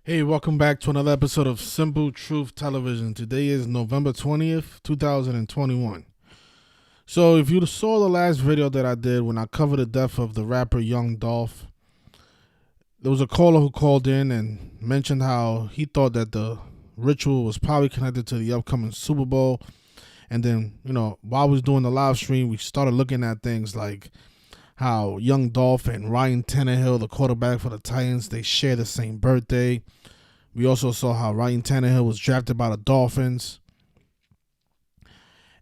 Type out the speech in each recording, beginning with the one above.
Hey, welcome back to another episode of Simple Truth Television. Today is November 20th, 2021. So, if you saw the last video that I did when I covered the death of the rapper Young Dolph, there was a caller who called in and mentioned how he thought that the ritual was probably connected to the upcoming Super Bowl. And then, while we was doing the live stream, we started looking at things like how Young Dolph and Ryan Tannehill, the quarterback for the Titans, they share the same birthday. We also saw how Ryan Tannehill was drafted by the Dolphins.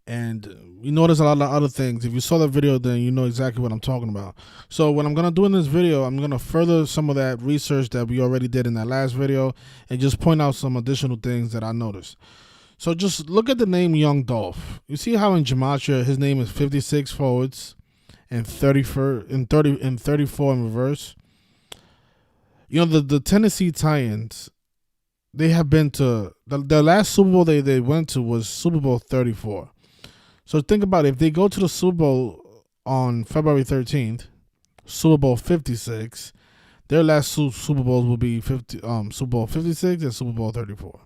And we noticed a lot of other things. If you saw that video, then you know exactly what I'm talking about. So what I'm going to do in this video, I'm going to further some of that research that we already did in that last video and just point out some additional things that I noticed. So just look at the name Young Dolph. You see how in Gematria his name is 56 forwards and 34 in reverse. The Tennessee Titans, they have been to the last Super Bowl they went to was Super Bowl 34. So think about it. If they go to the Super Bowl on February 13th, Super Bowl 56, their last Super Bowls will be Super Bowl 56 and Super Bowl 34.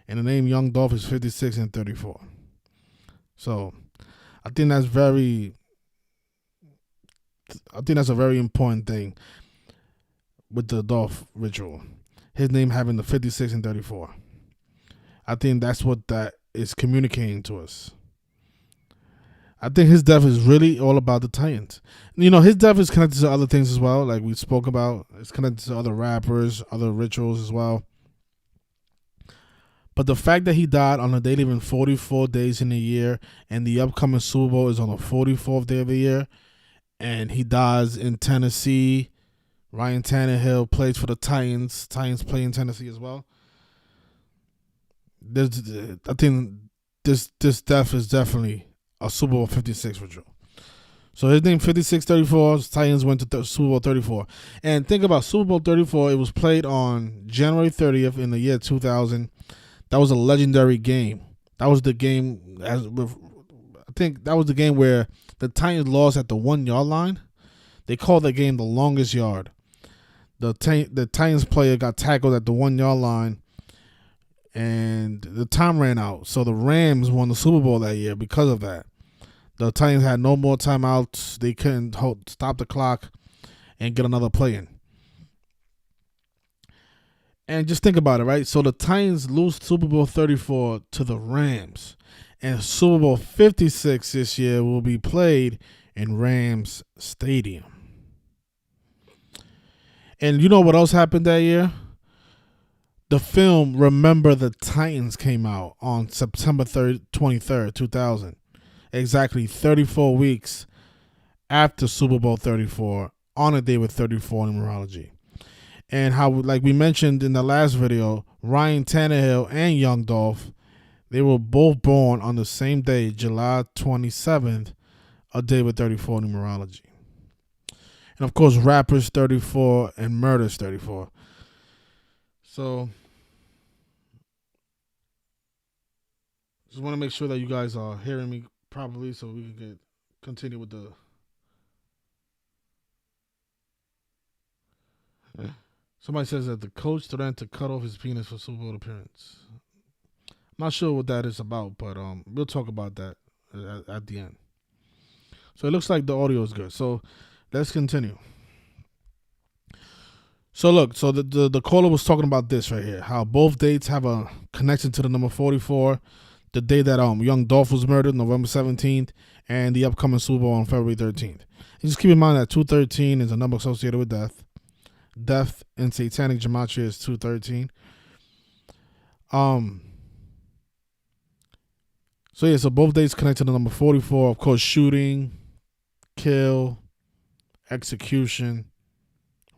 And the name Young Dolph is 56 and 34. So I think that's a very important thing with the Dolph ritual. His name having the 56 and 34. I think that's what that is communicating to us. I think his death is really all about the Titans. His death is connected to other things as well, like we spoke about. It's connected to other rappers, other rituals as well. But the fact that he died on a day leaving 44 days in a year, and the upcoming Super Bowl is on the 44th day of the year, and he dies in Tennessee. Ryan Tannehill plays for the Titans. Titans play in Tennessee as well. I think this death is definitely a Super Bowl 56 ritual. So his name 5634. Titans went to Super Bowl 34. And think about Super Bowl 34. It was played on January 30th in the year 2000. That was a legendary game. That was the game. I think that was the game where the Titans lost at the 1 yard line. They called that game the longest yard. The Titans player got tackled at the 1 yard line, and the time ran out. So the Rams won the Super Bowl that year because of that. The Titans had no more timeouts. They couldn't stop the clock and get another play in. And just think about it, right? So the Titans lose Super Bowl 34 to the Rams. And Super Bowl 56 this year will be played in Rams Stadium. And you know what else happened that year? The film Remember the Titans came out on September 23rd, 2000. Exactly 34 weeks after Super Bowl 34, on a day with 34 in numerology. And how, like we mentioned in the last video, Ryan Tannehill and Young Dolph, they were both born on the same day, July 27th, a day with 34 numerology. And of course, rappers 34 and murders 34. So, just want to make sure that you guys are hearing me properly so we can continue with the. Somebody says that the coach threatened to cut off his penis for Super Bowl appearance. I'm not sure what that is about, but we'll talk about that at the end. So it looks like the audio is good. So let's continue. So look, so the caller was talking about this right here, how both dates have a connection to the number 44, the day that Young Dolph was murdered, November 17th, and the upcoming Super Bowl on February 13th. And just keep in mind that 213 is a number associated with death. Death in Satanic Gematria is 213. So both dates connect to the number 44. Of course, shooting, kill, execution,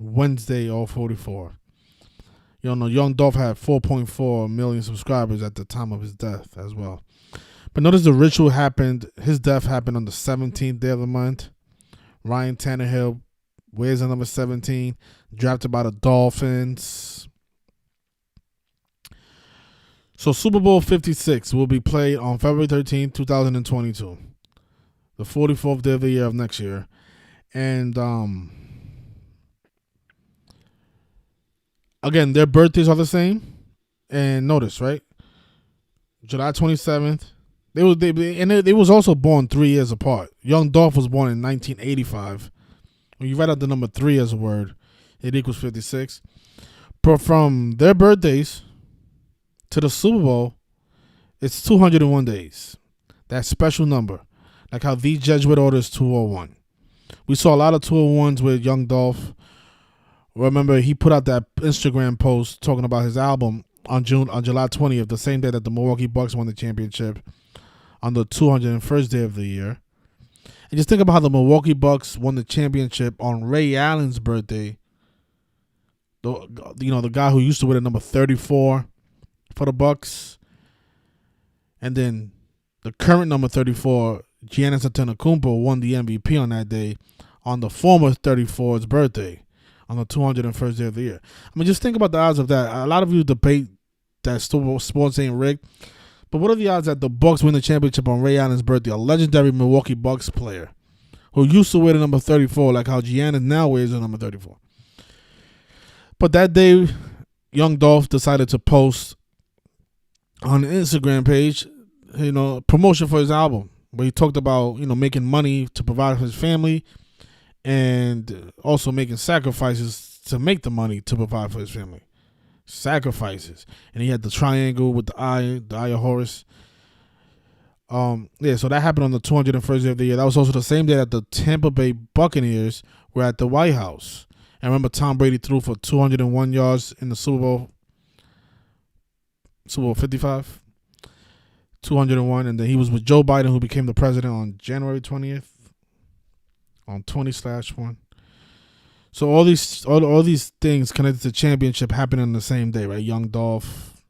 Wednesday, all 44. Young Dolph had 4.4 million subscribers at the time of his death as well. But notice the ritual happened. His death happened on the 17th day of the month. Ryan Tannehill wears the number 17, drafted by the Dolphins. So Super Bowl 56 will be played on February 13th, 2022. The 44th day of the year of next year. And Again, their birthdays are the same. And notice, right? July 27th. They was also born 3 years apart. Young Dolph was born in 1985. When you write out the number 3 as a word, it equals 56. But from their birthdays to the Super Bowl, it's 201 days. That special number. Like how the Jesuit order is 201. We saw a lot of 201s with Young Dolph. Remember, he put out that Instagram post talking about his album on July 20th, the same day that the Milwaukee Bucks won the championship, on the 201st day of the year. And just think about how the Milwaukee Bucks won the championship on Ray Allen's birthday. The guy who used to wear the number 34 for the Bucks. And then the current number 34, Giannis Antetokounmpo, won the MVP on that day on the former 34's birthday on the 201st day of the year. I mean, just think about the odds of that. A lot of you debate that sports ain't rigged. But what are the odds that the Bucks win the championship on Ray Allen's birthday? A legendary Milwaukee Bucks player who used to wear the number 34, like how Giannis now wears the number 34. But that day, Young Dolph decided to post on the Instagram page, promotion for his album, where he talked about, making money to provide for his family and also making sacrifices to make the money to provide for his family. Sacrifices. And he had the triangle with the eye of Horus. So that happened on the 201st day of the year. That was also the same day that the Tampa Bay Buccaneers were at the White House. And remember, Tom Brady threw for 201 yards in the Super Bowl 55. 201. And then he was with Joe Biden, who became the president on January 20th. On 20/1. So all these things connected to championship happened on the same day, right? Young Dolph,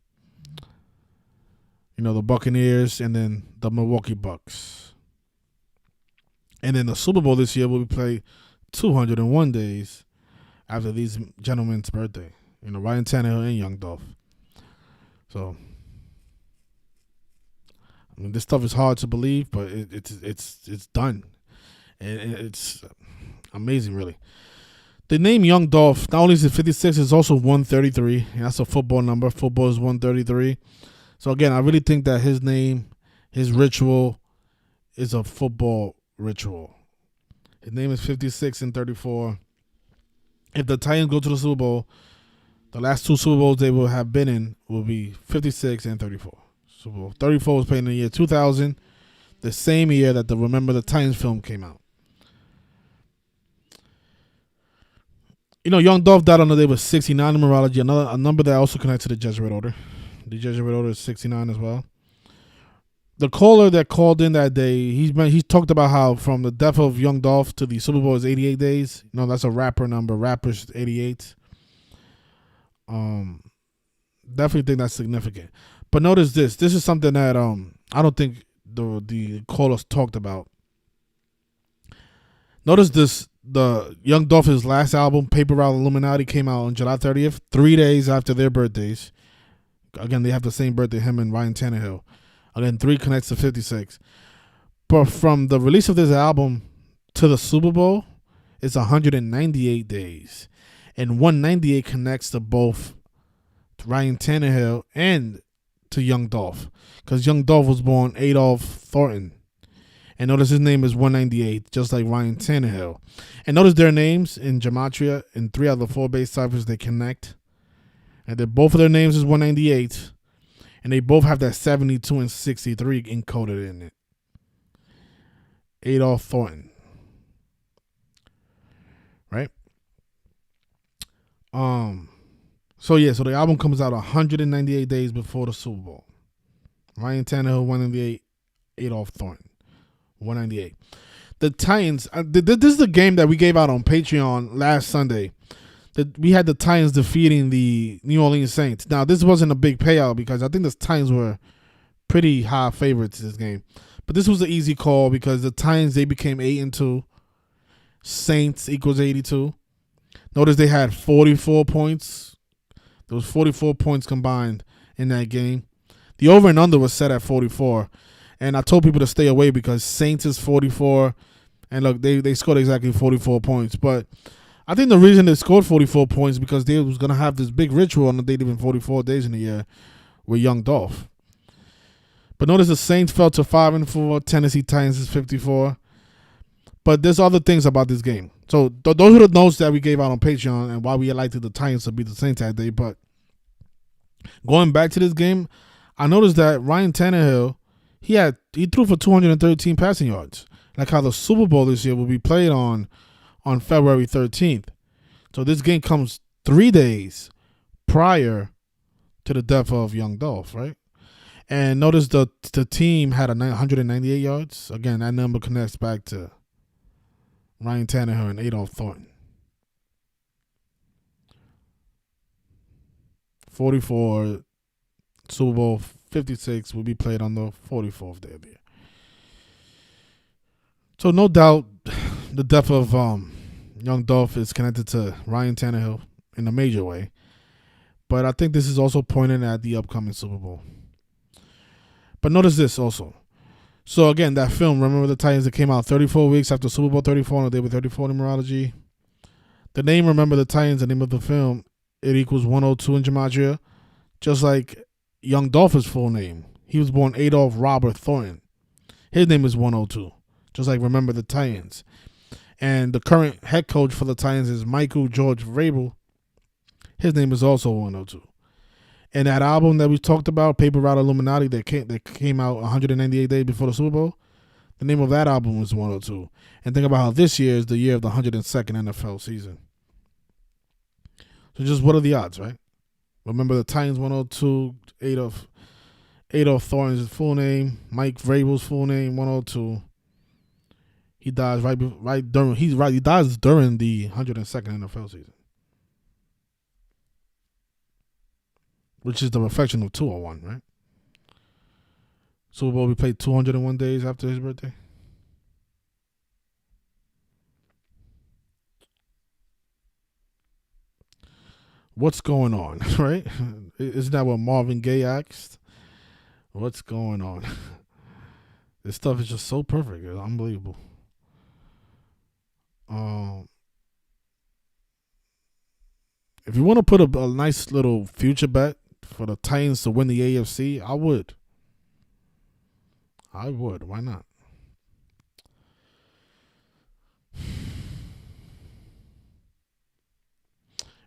the Buccaneers, and then the Milwaukee Bucks. And then the Super Bowl this year will be played 201 days after these gentlemen's birthday. Ryan Tannehill and Young Dolph. So, I mean, this stuff is hard to believe, but it's done. And it's amazing, really. The name Young Dolph, not only is it 56, it's also 133. And that's a football number. Football is 133. So, again, I really think that his name, his ritual, is a football ritual. His name is 56 and 34. If the Titans go to the Super Bowl, the last 2 Super Bowls they will have been in will be 56 and 34. Super Bowl 34 was played in the year 2000, the same year that the Remember the Titans film came out. Young Dolph died on the day with 69 numerology, a number that also connects to the Jesuit order. The Jesuit order is 69 as well. The caller that called in that day, he talked about how from the death of Young Dolph to the Super Bowl is 88 days. That's a rapper number. Rapper's 88. Definitely think that's significant. But notice this. This is something that I don't think the callers talked about. Notice this. The Young Dolph's last album, Paper Route Illuminati, came out on July 30th, 3 days after their birthdays. Again, they have the same birthday, him and Ryan Tannehill. Again, 3 connects to 56. But from the release of this album to the Super Bowl, it's 198 days. And 198 connects to both Ryan Tannehill and to Young Dolph. Because Young Dolph was born Adolph Thornton. And notice his name is 198, just like Ryan Tannehill. And notice their names in Gematria, in 3 out of the 4 base ciphers, they connect. And then both of their names is 198. And they both have that 72 and 63 encoded in it. Adolph Thornton. Right? So the album comes out 198 days before the Super Bowl. Ryan Tannehill, 198. Adolph Thornton, 198. The Titans, this is the game that we gave out on Patreon last Sunday. We had the Titans defeating the New Orleans Saints. Now, this wasn't a big payout because I think the Titans were pretty high favorites in this game. But this was an easy call because the Titans, they became 8-2. Saints equals 82. Notice they had 44 points. There was 44 points combined in that game. The over and under was set at 44. And I told people to stay away because Saints is 44. And look, they scored exactly 44 points. But I think the reason they scored 44 points because they was gonna have this big ritual on the day even 44 days in a year with young Dolph. But notice the Saints fell to 5-4. Tennessee Titans is 54. But there's other things about this game. So those are the notes that we gave out on Patreon and why we elected the Titans to beat the Saints that day. But going back to this game, I noticed that Ryan Tannehill, he threw for 213 passing yards. Like how the Super Bowl this year will be played on February 13th. So this game comes 3 days prior to the death of young Dolph, right? And notice the team had 198 yards. Again, that number connects back to Ryan Tannehill and Adolph Thornton. 44, Super Bowl 56 will be played on the 44th day of the year. So no doubt the death of young Dolph is connected to Ryan Tannehill in a major way. But I think this is also pointing at the upcoming Super Bowl. But notice this also. So again, that film, Remember the Titans, that came out 34 weeks after Super Bowl 34 on the day with 34 numerology. The name Remember the Titans, the name of the film, it equals 102 in Gematria. Just like young Dolph's full name. He was born Adolph Robert Thornton. His name is 102. Just like Remember the Titans. And the current head coach for the Titans is Michael George Vrabel. His name is also 102. And that album that we talked about, Paper Route Illuminati, that came out 198 days before the Super Bowl, the name of that album was 102. And think about how this year is the year of the 102nd NFL season. So just what are the odds, right? Remember the Titans 102, Adolph Thornton's full name, Mike Vrabel's full name 102. He dies he dies during the 102nd NFL season, which is the reflection of 201, right? Super Bowl we played 201 days after his birthday. What's going on, right? Isn't that what Marvin Gaye asked? What's going on? This stuff is just so perfect. It's unbelievable. If you want to put a nice little future bet for the Titans to win the AFC, I would. Why not?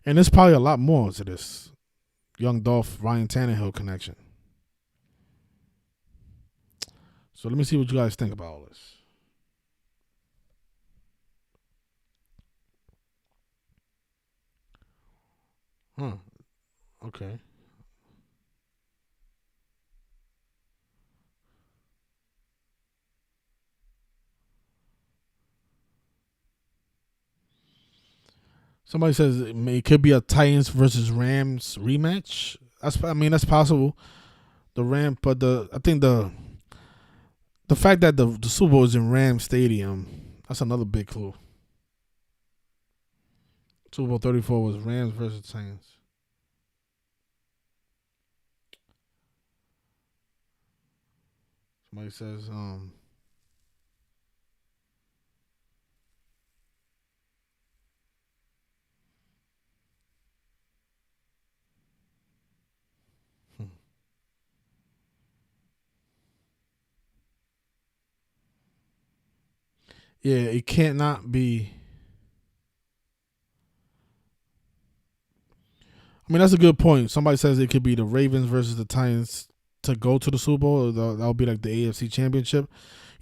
And there's probably a lot more to this young Dolph Ryan Tannehill connection. So let me see what you guys think about all this. Okay. Somebody says it could be a Titans versus Rams rematch. That's possible. I think the fact that the Super Bowl is in Rams Stadium, that's another big clue. Super Bowl 34 was Rams versus Titans. Somebody says yeah, it can't not be. I mean, that's a good point. Somebody says it could be the Ravens versus the Titans to go to the Super Bowl. That would be like the AFC Championship.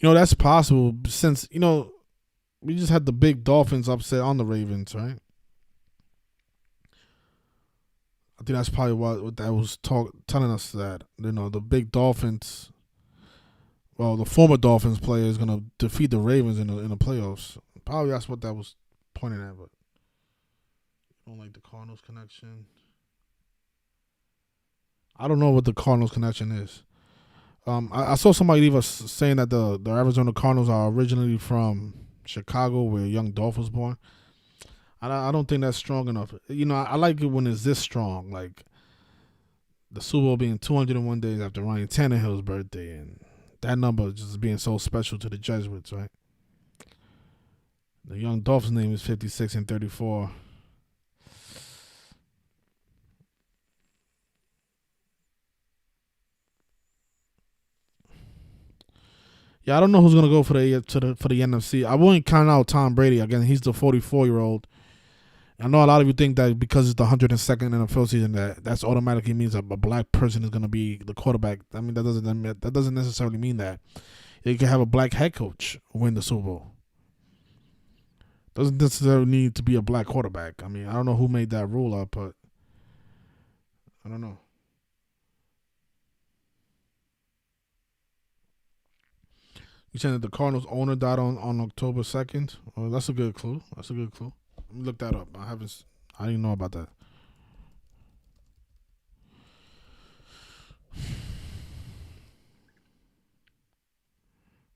That's possible since, we just had the big Dolphins upset on the Ravens, right? I think that's probably what that was telling us, that, the big Dolphins, well, the former Dolphins player is going to defeat the Ravens in the playoffs. Probably that's what that was pointing at, but I don't like the Cardinals connection. I don't know what the Cardinals connection is. I saw somebody leave us saying that the Arizona Cardinals are originally from Chicago, where young Dolph was born. I don't think that's strong enough. I like it when it's this strong, like the Super Bowl being 201 days after Ryan Tannehill's birthday, and that number just being so special to the Jesuits, right? The young Dolph's name is 56 and 34. Yeah, I don't know who's gonna go for the NFC. I wouldn't count out Tom Brady again. He's the 44-year-old. I know a lot of you think that because it's the 102nd NFL season that's automatically means that a black person is gonna be the quarterback. I mean that doesn't necessarily mean that. You can have a black head coach win the Super Bowl. Doesn't necessarily need to be a black quarterback. I mean I don't know who made that rule up, but I don't know. You saying that the Cardinals owner died on October 2nd? Oh, that's a good clue. That's a good clue. Let me look that up. I didn't know about that.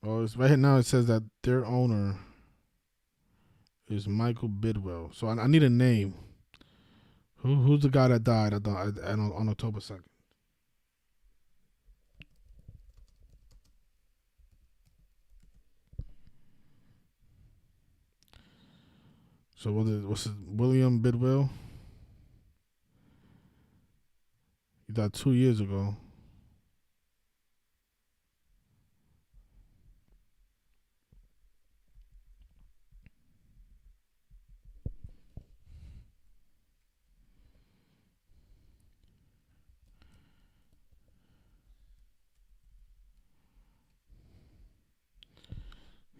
Oh, it's right here now. It says that their owner is Michael Bidwell. So I need a name. Who's the guy that died on October 2nd? So what's it? William Bidwell? He died 2 years ago.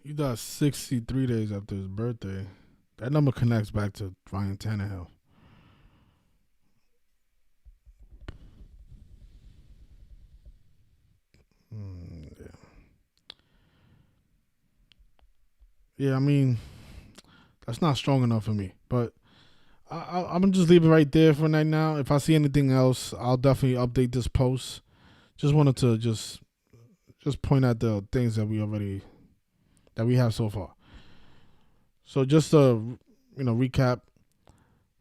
He died 63 days after his birthday. That number connects back to Ryan Tannehill. Yeah. Yeah, I mean, that's not strong enough for me. But I'm going to just leave it right there for right now. If I see anything else, I'll definitely update this post. Just wanted to just point out the things that we have so far. So just to recap,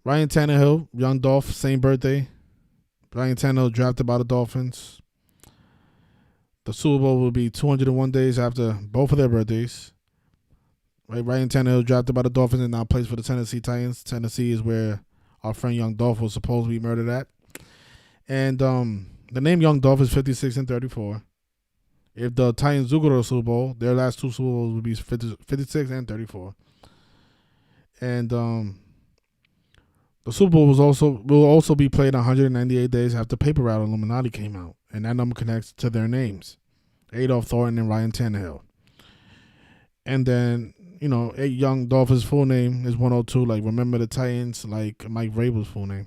Ryan Tannehill, young Dolph, same birthday. Ryan Tannehill drafted by the Dolphins. The Super Bowl will be 201 days after both of their birthdays. Right, Ryan Tannehill drafted by the Dolphins and now plays for the Tennessee Titans. Tennessee is where our friend Young Dolph was supposed to be murdered at. And the name Young Dolph is 56 and 34. If the Titans do go to the Super Bowl, their last two Super Bowls would be 56 and 34. And the Super Bowl will also be played 198 days after Paper Route Illuminati came out, and that number connects to their names, Adolph Thornton and Ryan Tannehill. And then Young Dolph's full name is 102, like Remember the Titans, like Mike Vrabel's full name,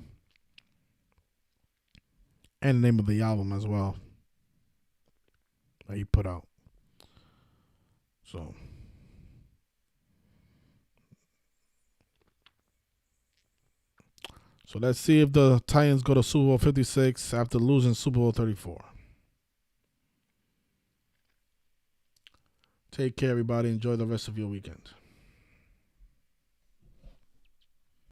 and the name of the album as well that he put out. So let's see if the Titans go to Super Bowl 56 after losing Super Bowl 34. Take care, everybody. Enjoy the rest of your weekend.